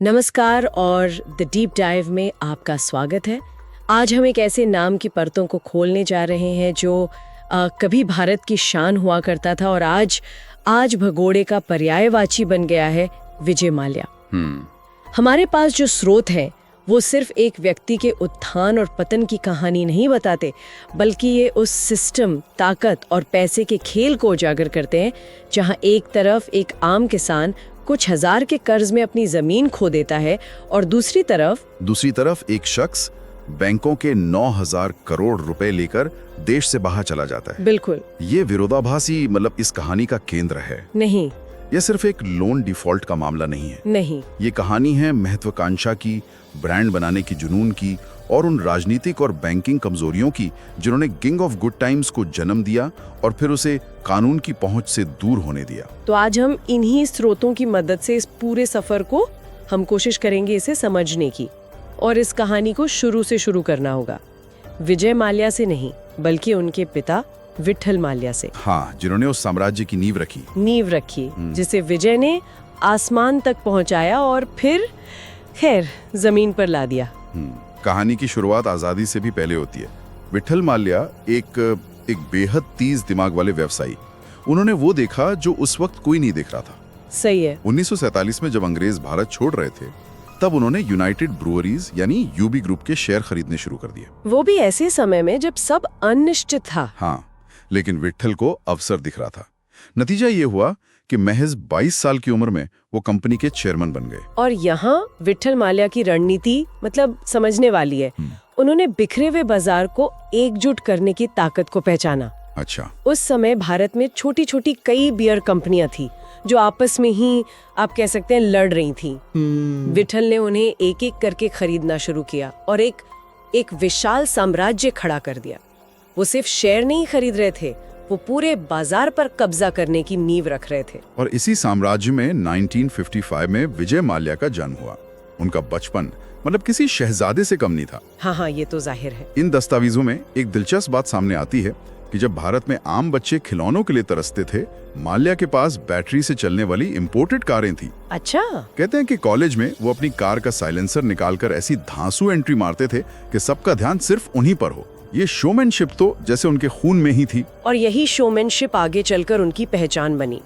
नमस्कार और the deep dive में आपका स्वागत है। आज हम एक ऐसे नाम की परतों को खोलने जा रहे हैं जो कभी भारत की शान हुआ करता था और आज भगोड़े का पर्यायवाची बन गया है, विजय माल्या। हमारे पास जो स्रोत हैं वो सिर्फ एक व्यक्ति के उत्थान और पतन की कहानी नहीं बताते, बल्कि ये उस सिस्टम, ताकत और पैसे के खेल को उजागर करते हैं जहां एक तरफ एक आम किसान कुछ हजार के कर्ज में अपनी जमीन खो देता है और दूसरी तरफ एक शख्स बैंकों के 9,000 करोड़ रुपए लेकर देश से बाहर चला जाता है। बिल्कुल। ये विरोधाभासी इस कहानी का केंद्र है। नहीं, यह सिर्फ एक लोन डिफॉल्ट का मामला नहीं है। नहीं, ये कहानी है महत्वाकांक्षा की, ब्रांड बनाने की जुनून की और उन राजनीतिक और बैंकिंग कमजोरियों की जिन्होंने किंग ऑफ गुड टाइम्स को जन्म दिया और फिर उसे कानून की पहुंच से दूर होने दिया। तो आज हम इन्हीं स्रोतों की मदद से इस पूरे सफर को हम कोशिश करेंगे इसे समझने की, और इस कहानी को शुरू से शुरू करना होगा। विजय माल्या से नहीं, बल्कि उनके पिता विट्ठल माल्या से। हाँ, जिन्होंने उस साम्राज्य की नींव रखी जिसे विजय ने आसमान तक पहुंचाया और फिर खैर जमीन पर ला दिया। कहानी की शुरुआत आजादी से भी पहले होती है। विट्ठल माल्या एक बेहद तेज दिमाग वाले व्यवसायी। उन्होंने वो देखा जो उस वक्त कोई नहीं देख रहा था। सही है। 1947 में जब अंग्रेज भारत छोड़ रहे थे, तब उन्होंने यूनाइटेड ब्रूअरीज यानी यूबी ग्रुप के शेयर खरीदने शुरू कर दिए। वो भी ऐसे समय में जब सब अनिश्चित था। हाँ, लेकिन विट्ठल को अवसर दिख रहा था। नतीजा ये हुआ कि महज 22 साल की उम्र में वो कंपनी के चेयरमैन बन गए। और यहाँ विट्ठल माल्या की रणनीति समझने वाली है। उन्होंने बिखरे हुए बाजार को एकजुट करने की ताकत को पहचाना। अच्छा। उस समय भारत में छोटी छोटी कई बियर कंपनियां थी जो आपस में ही आप कह सकते हैं लड़ रही थी। विट्ठल ने उन्हें एक एक करके खरीदना शुरू किया और एक विशाल साम्राज्य खड़ा कर दिया। वो सिर्फ शेयर नहीं खरीद रहे थे, वो पूरे बाजार पर कब्जा करने की नींव रख रहे थे। और इसी साम्राज्य में 1955 में विजय माल्या का जन्म हुआ। उनका बचपन किसी शहजादे से कम नहीं था। हाँ, ये तो जाहिर है। इन दस्तावेजों में एक दिलचस्प बात सामने आती है कि जब भारत में आम बच्चे खिलौनों के लिए तरसते थे, माल्या के पास बैटरी से चलने वाली इंपोर्टेड कारें थी। अच्छा। कहते हैं कि कॉलेज में वो अपनी कार का साइलेंसर निकालकर ऐसी धांसू एंट्री मारते थे कि सबका ध्यान सिर्फ उन्हीं पर हो। ये शोमैनशिप तो जैसे उनके खून में ही थी। और यही शोमैनशिप आगे चलकर उनकी पहचान बनी।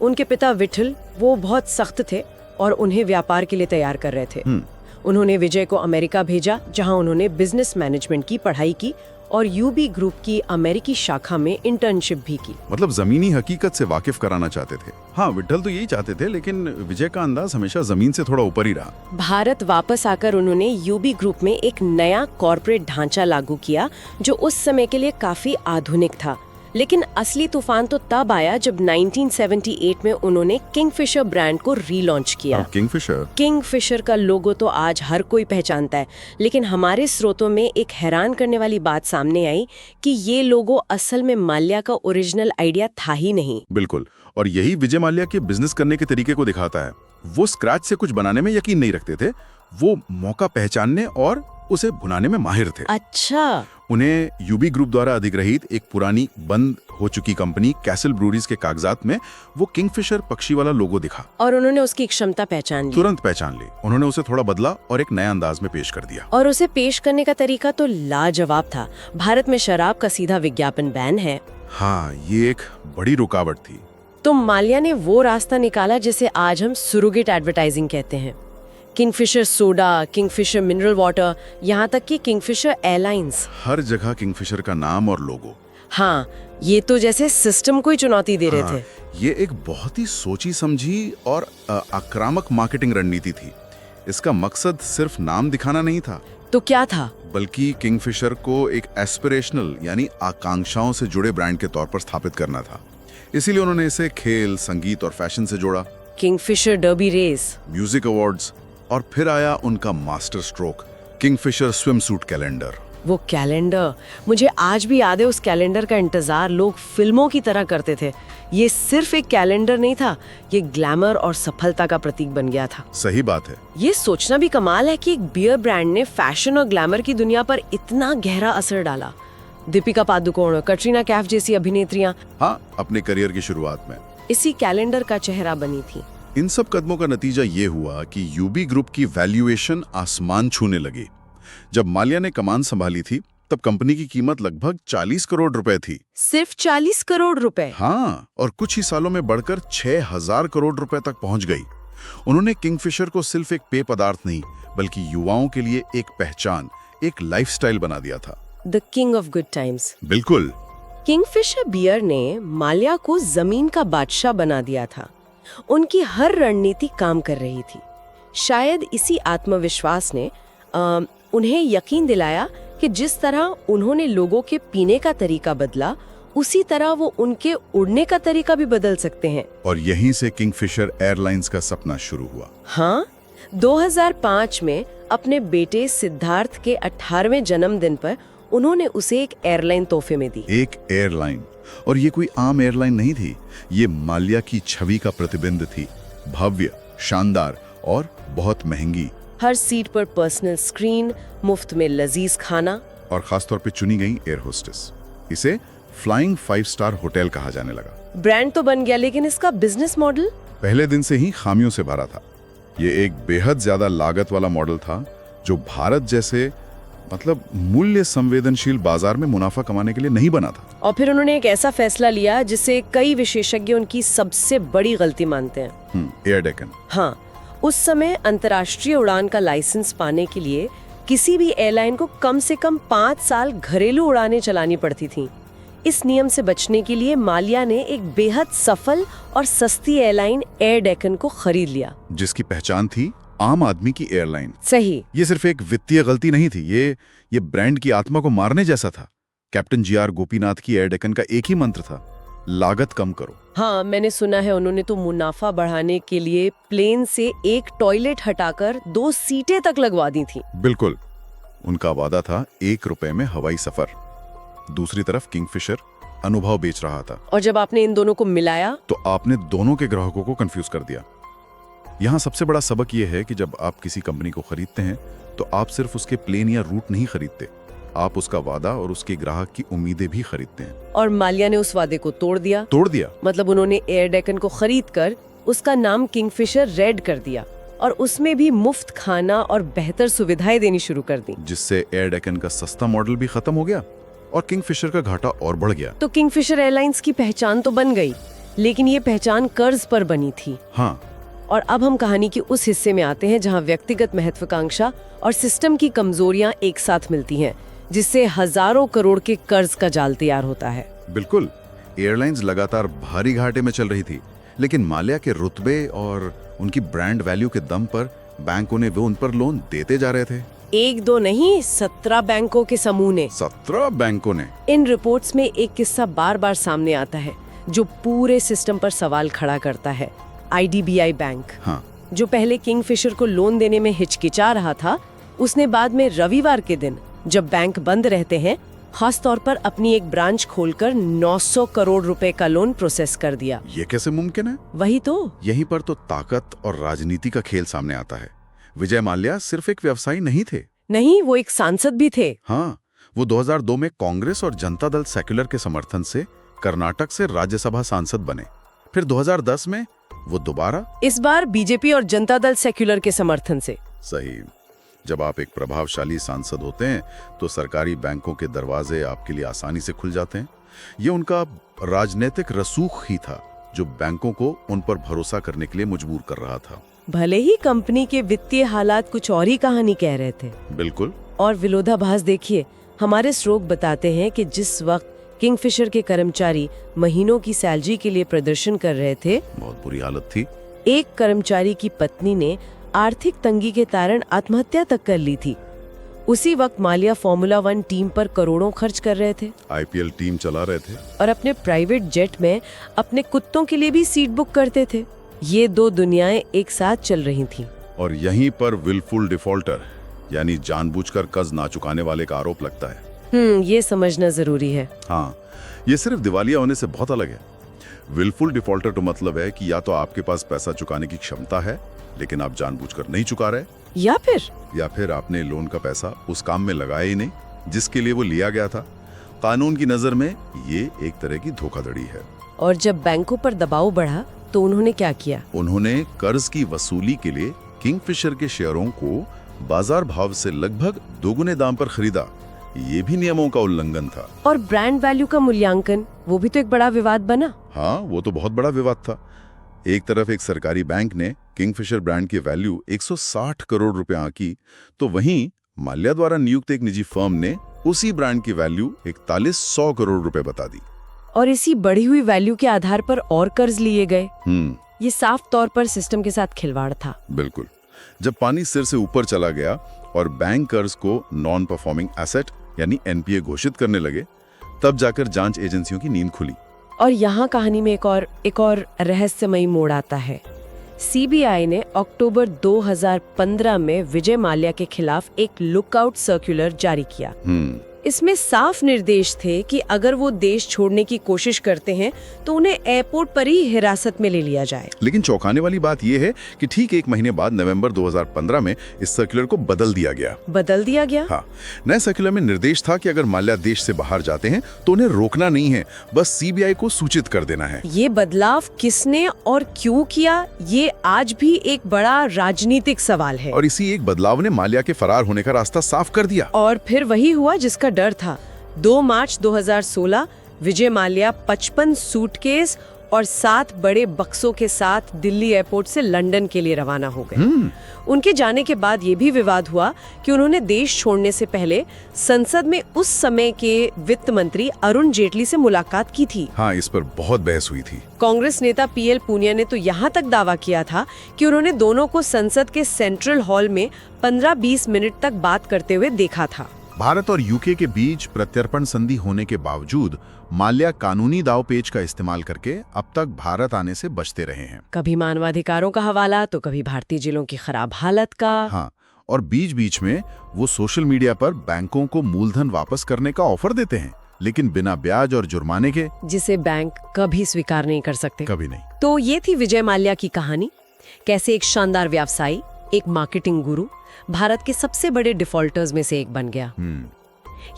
उनके पिता विट्ठल वो बहुत सख्त थे और उन्हें व्यापार के लिए तैयार कर रहे थे। उन्होंने विजय को अमेरिका भेजा, जहां उन्होंने बिजनेस मैनेजमेंट की पढ़ाई की और यूबी ग्रुप की अमेरिकी शाखा में इंटर्नशिप भी की। जमीनी हकीकत से वाकिफ कराना चाहते थे। हाँ, विट्ठल तो यही चाहते थे, लेकिन विजय का अंदाज हमेशा जमीन से थोड़ा ऊपर ही रहा। भारत वापस आकर उन्होंने यूबी ग्रुप में एक नया कॉर्पोरेट ढांचा लागू किया जो उस समय के लिए काफी आधुनिक था। लेकिन असली तूफान तो तब आया जब 1978 में उन्होंने किंगफिशर ब्रांड को रीलॉन्च किया। किंगफिशर का लोगो तो आज हर कोई पहचानता है, लेकिन हमारे स्रोतों में एक हैरान करने वाली बात सामने आई कि ये लोगो असल में माल्या का ओरिजिनल आइडिया था ही नहीं। बिल्कुल, और यही विजय माल्या के बिजनेस करने के तरीके को दिखाता है। वो स्क्रैच से कुछ बनाने में यकीन नहीं रखते थे, वो मौका पहचानने और उसे भुनाने में माहिर थे। अच्छा। उन्हें यूबी ग्रुप द्वारा अधिग्रहित एक पुरानी बंद हो चुकी कंपनी कैसल ब्रूरीज के कागजात में वो किंगफिशर पक्षी वाला लोगो दिखा और उन्होंने उसकी क्षमता तुरंत पहचान ली। उन्होंने उसे थोड़ा बदला और एक नए अंदाज में पेश कर दिया। और उसे पेश करने का तरीका तो लाजवाब था। भारत में शराब का सीधा विज्ञापन बैन है। हाँ, ये एक बड़ी रुकावट थी। तो माल्या ने वो रास्ता निकाला जिसे आज हम सुरोगेट एडवर्टाइजिंग कहते हैं। Kingfisher soda, Kingfisher mineral water, यहाँ तक कि किंगफिशर एयरलाइंस, हर जगह किंगफिशर का नाम और लोगो। हाँ, ये तो जैसे सिस्टम को ही चुनौती दे रहे थे। ये एक बहुत ही सोची समझी और आक्रामक मार्केटिंग रणनीति थी। इसका मकसद सिर्फ नाम दिखाना नहीं था। तो क्या था? बल्कि किंगफिशर को एक एस्पिरेशनल यानी आकांक्षाओं से जुड़े ब्रांड के तौर पर स्थापित करना था। इसीलिए उन्होंने इसे खेल, संगीत और फैशन से जोड़ा। Kingfisher Derby race, music awards, और फिर आया उनका master stroke, Kingfisher swimsuit calendar. वो कैलेंडर मुझे आज भी याद है। उस कैलेंडर का इंतजार लोग फिल्मों की तरह करते थे। ये सिर्फ एक कैलेंडर नहीं था, ये ग्लैमर और सफलता का प्रतीक बन गया था। सही बात है। ये सोचना भी कमाल है कि एक बियर ब्रांड ने फैशन और ग्लैमर की दुनिया पर इतना गहरा असर डाला। दीपिका पादुकोण, कटरीना कैफ जैसी अभिनेत्रियां हाँ, अपने करियर की शुरुआत में इसी कैलेंडर का चेहरा बनी थी। इन सब कदमों का नतीजा ये हुआ कि यूबी ग्रुप की वैल्यूएशन आसमान छूने लगी। जब माल्या ने कमान संभाली थी तब कंपनी की कीमत लगभग 40 करोड़ रुपए थी। सिर्फ 40 करोड़ रुपए? हाँ, और कुछ ही सालों में बढ़कर 6000 करोड़ रुपए तक पहुंच गई। उन्होंने किंगफिशर को सिर्फ एक पेय पदार्थ नहीं बल्कि युवाओं के लिए एक पहचान, एक लाइफस्टाइल बना दिया था। The king of good times. बिल्कुल। किंगफिशर बियर ने माल्या को जमीन का बादशाह बना दिया था। उनकी हर रणनीति काम कर रही थी। शायद इसी आत्मविश्वास ने उन्हें यकीन दिलाया कि जिस तरह उन्होंने लोगों के पीने का तरीका बदला, उसी तरह वो उनके उड़ने का तरीका भी बदल सकते हैं। और यहीं से किंगफिशर एयरलाइंस का सपना शुरू हुआ। हाँ, 2005 में अपने बेटे सिद्धार्थ के 18वें जन्मदिन पर उन्होंने उसे एक एयरलाइन तोहफे में दी। एक एयरलाइन, और ये कोई आम एयरलाइन नहीं थी। ये माल्या की छवि का प्रतिबिंब थी। भव्य, शानदार और बहुत महंगी। हर सीट पर पर्सनल स्क्रीन, मुफ्त में लजीज खाना, और खासतौर पे चुनी गई एयर होस्टेस। इसे फ्लाइंग 5 स्टार होटल कहा जाने लगा। ब्रांड तो बन गया, लेकिन इसका बिजनेस मॉडल पहले दिन से ही खामियों से भरा था। ये एक बेहद ज्यादा लागत वाला मॉडल था जो भारत जैसे मूल्य संवेदनशील बाजार में मुनाफा कमाने के लिए नहीं बना था। और फिर उन्होंने एक ऐसा फैसला लिया जिसे कई विशेषज्ञ उनकी सबसे बड़ी गलती मानते हैं। एयर डेक्कन। हाँ, उस समय अंतर्राष्ट्रीय उड़ान का लाइसेंस पाने के लिए किसी भी एयरलाइन को कम से कम 5 साल घरेलू उड़ानें चलानी पड़ती थीं। इस नियम से बचने के लिए माल्या ने एक बेहद सफल और सस्ती एयरलाइन एयर डेक्कन को खरीद लिया, जिसकी पहचान थी आम आदमी की एयरलाइन। सही। ये सिर्फ एक वित्तीय गलती नहीं थी, ये ब्रांड की आत्मा को मारने जैसा था। कैप्टन जीआर गोपीनाथ की एयर डेक्कन का एक ही मंत्र था, लागत कम करो। हाँ, मैंने सुना है उन्होंने तो मुनाफा बढ़ाने के लिए प्लेन से एक टॉयलेट हटाकर 2 सीटें तक लगवा दी थी। बिल्कुल। उनका वादा था 1 रुपए में हवाई सफर। दूसरी तरफ किंगफिशर अनुभव बेच रहा था। और जब आपने इन दोनों को मिलाया तो आपने दोनों के ग्राहकों को कंफ्यूज कर दिया। यहाँ सबसे बड़ा सबक यह है कि जब आप किसी कंपनी को खरीदते हैं तो आप सिर्फ उसके प्लेन या रूट नहीं खरीदते, आप उसका वादा और उसके ग्राहक की उम्मीदें भी खरीदते हैं। और माल्या ने उस वादे को तोड़ दिया। मतलब उन्होंने एयर डेक्कन को खरीदकर उसका नाम किंगफिशर रेड कर दिया और उसमें भी मुफ्त खाना और बेहतर सुविधाएं देनी शुरू कर दी, जिससे एयर डेक्कन का सस्ता मॉडल भी खत्म हो गया और किंगफिशर का घाटा और बढ़ गया। तो किंगफिशर एयरलाइंस की पहचान तो बन गई, लेकिन ये पहचान कर्ज पर बनी थी। हाँ। और अब हम कहानी के उस हिस्से में आते हैं जहां व्यक्तिगत महत्वाकांक्षा और सिस्टम की कमजोरियां एक साथ मिलती हैं, जिससे हजारों करोड़ के कर्ज का जाल तैयार होता है। बिल्कुल। एयरलाइंस लगातार भारी घाटे में चल रही थी, लेकिन माल्या के रुतबे और उनकी ब्रांड वैल्यू के दम पर बैंकों ने वो उन पर लोन देते जा रहे थे। 1-2 नहीं, 17 बैंकों के समूह ने। 17 बैंकों ने। इन रिपोर्ट्स में एक किस्सा बार बार सामने आता है जो पूरे सिस्टम पर सवाल खड़ा करता है। IDBI बैंक, हाँ, जो पहले किंगफिशर को लोन देने में हिचकिचा रहा था, उसने बाद में रविवार के दिन, जब बैंक बंद रहते हैं, खास तौर पर अपनी एक ब्रांच खोलकर 900 करोड़ रुपए का लोन प्रोसेस कर दिया। ये कैसे मुमकिन है? वही तो। यहीं पर तो ताकत और राजनीति का खेल सामने आता है। विजय माल्या सिर्फ एक व्यवसायी नहीं थे। नहीं, वो एक सांसद भी थे। हाँ, वो 2002 में कांग्रेस और जनता दल सेक्युलर के समर्थन से कर्नाटक से राज्यसभा सांसद बने। फिर 2010 में वो दोबारा, इस बार बीजेपी और जनता दल सेक्युलर के समर्थन से। सही। जब आप एक प्रभावशाली सांसद होते हैं तो सरकारी बैंकों के दरवाजे आपके लिए आसानी से खुल जाते हैं। ये उनका राजनीतिक रसूख ही था जो बैंकों को उन पर भरोसा करने के लिए मजबूर कर रहा था। भले ही कंपनी के वित्तीय हालात कुछ और ही कहानी कह रहे थे। बिल्कुल। और विरोधाभास देखिए, हमारे स्रोत बताते हैं कि जिस वक्त किंगफिशर के कर्मचारी महीनों की सैलरी के लिए प्रदर्शन कर रहे थे, बहुत बुरी हालत थी। एक कर्मचारी की पत्नी ने आर्थिक तंगी के कारण आत्महत्या तक कर ली थी। उसी वक्त माल्या फॉर्मूला 1 टीम पर करोड़ों खर्च कर रहे थे, IPL टीम चला रहे थे और अपने प्राइवेट जेट में अपने कुत्तों के लिए भी सीट बुक करते थे। ये 2 दुनियाएं एक साथ चल रही थीं। और यहीं पर विलफुल डिफॉल्टर यानी जानबूझकर कर्ज ना चुकाने वाले का आरोप लगता है। ये समझना जरूरी है। हाँ, ये सिर्फ दिवालिया होने से बहुत अलग है। विलफुल डिफॉल्टर तो मतलब है कि या तो आपके पास पैसा चुकाने की क्षमता है लेकिन आप जानबूझकर नहीं चुका रहे, या फिर आपने लोन का पैसा उस काम में लगाया ही नहीं जिसके लिए वो लिया गया था। कानून की नजर में ये एक तरह की धोखाधड़ी है। और जब बैंकों पर दबाव बढ़ा तो उन्होंने क्या किया? उन्होंने कर्ज की वसूली के लिए किंगफिशर के शेयरों को बाजार भाव से लगभग दोगुने दाम पर खरीदा। ये भी नियमों का उल्लंघन था। और ब्रांड वैल्यू का मूल्यांकन, वो भी तो एक बड़ा विवाद बना। हाँ, वो तो बहुत बड़ा विवाद था। एक तरफ एक सरकारी बैंक ने किंगफिशर ब्रांड की वैल्यू 160 करोड़ रुपए आंकी, तो वहीं माल्या द्वारा नियुक्त एक निजी फर्म ने उसी ब्रांड की वैल्यू 4100 करोड़ रुपए बता दी। और इसी बढ़ी हुई वैल्यू के आधार पर और कर्ज लिए गए। ये साफ तौर पर सिस्टम के साथ खिलवाड़ था। बिल्कुल। जब पानी सिर से ऊपर चला गया और बैंक कर्ज को नॉन परफॉर्मिंग एसेट यानी एनपीए घोषित करने लगे, तब जाकर जांच एजेंसियों की नींद खुली। और यहाँ कहानी में एक और रहस्यमयी मोड़ आता है। सीबीआई ने अक्टूबर 2015 में विजय माल्या के खिलाफ एक लुकआउट सर्कुलर जारी किया। इसमें साफ निर्देश थे कि अगर वो देश छोड़ने की कोशिश करते हैं तो उन्हें एयरपोर्ट पर ही हिरासत में ले लिया जाए। लेकिन चौंकाने वाली बात यह है कि ठीक एक महीने बाद नवंबर 2015 में इस सर्कुलर को बदल दिया गया। हाँ, नए सर्कुलर में निर्देश था कि अगर माल्या देश से बाहर जाते हैं तो उन्हें रोकना नहीं है, बस सीबीआई को सूचित कर देना है। ये बदलाव किसने और क्यों किया, ये आज भी एक बड़ा राजनीतिक सवाल है। और इसी एक बदलाव ने माल्या के फरार होने का रास्ता साफ कर दिया। और फिर वही हुआ जिसका डर था। 2 मार्च 2016 विजय माल्या 55 सूटकेस और 7 बड़े बक्सों के साथ दिल्ली एयरपोर्ट से लंदन के लिए रवाना हो गए। उनके जाने के बाद ये भी विवाद हुआ कि उन्होंने देश छोड़ने से पहले संसद में उस समय के वित्त मंत्री अरुण जेटली से मुलाकात की थी। हाँ, इस पर बहुत बहस हुई थी। कांग्रेस नेता पीएल पूनिया ने तो यहाँ तक दावा किया था कि उन्होंने दोनों को संसद के सेंट्रल हॉल में 15-20 मिनट तक बात करते हुए देखा था। भारत और यूके के बीच प्रत्यर्पण संधि होने के बावजूद माल्या कानूनी दावपेच का इस्तेमाल करके अब तक भारत आने से बचते रहे हैं। कभी मानवाधिकारों का हवाला तो कभी भारतीय जेलों की खराब हालत का। हाँ, और बीच बीच में वो सोशल मीडिया पर बैंकों को मूलधन वापस करने का ऑफर देते हैं, लेकिन बिना ब्याज और जुर्माने के, जिसे बैंक कभी स्वीकार नहीं कर सकते। कभी नहीं। तो ये थी विजय माल्या की कहानी। कैसे एक शानदार व्यवसायी, एक मार्केटिंग गुरु भारत के सबसे बड़े डिफॉल्टर्स में से एक बन गया।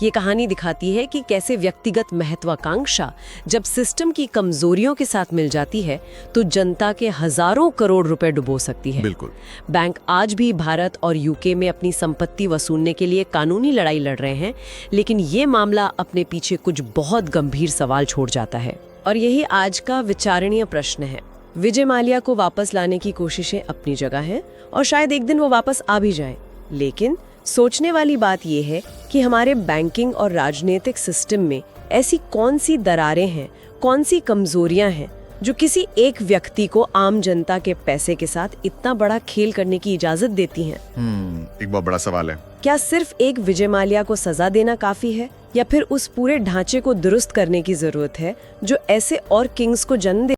ये कहानी दिखाती है कि कैसे व्यक्तिगत महत्वाकांक्षा जब सिस्टम की कमजोरियों के साथ मिल जाती है तो जनता के हजारों करोड़ रुपए डुबो सकती है। बिल्कुल। बैंक आज भी भारत और यूके में अपनी संपत्ति वसूलने के लिए कानूनी लड़ाई लड़ रहे हैं, लेकिन ये मामला अपने पीछे कुछ बहुत गंभीर सवाल छोड़ जाता है। और यही आज का विचारणीय प्रश्न है। विजय माल्या को वापस लाने की कोशिशें अपनी जगह हैं और शायद एक दिन वो वापस आ भी जाएं, लेकिन सोचने वाली बात यह है कि हमारे बैंकिंग और राजनीतिक सिस्टम में ऐसी कौन सी दरारें हैं, कौन सी कमजोरियां हैं जो किसी एक व्यक्ति को आम जनता के पैसे के साथ इतना बड़ा खेल करने की इजाजत देती हैं? एक बहुत बड़ा सवाल है। क्या सिर्फ एक विजय माल्या को सजा देना काफी है, या फिर उस पूरे ढांचे को दुरुस्त करने की जरूरत है जो ऐसे और किंग्स को जन्म दे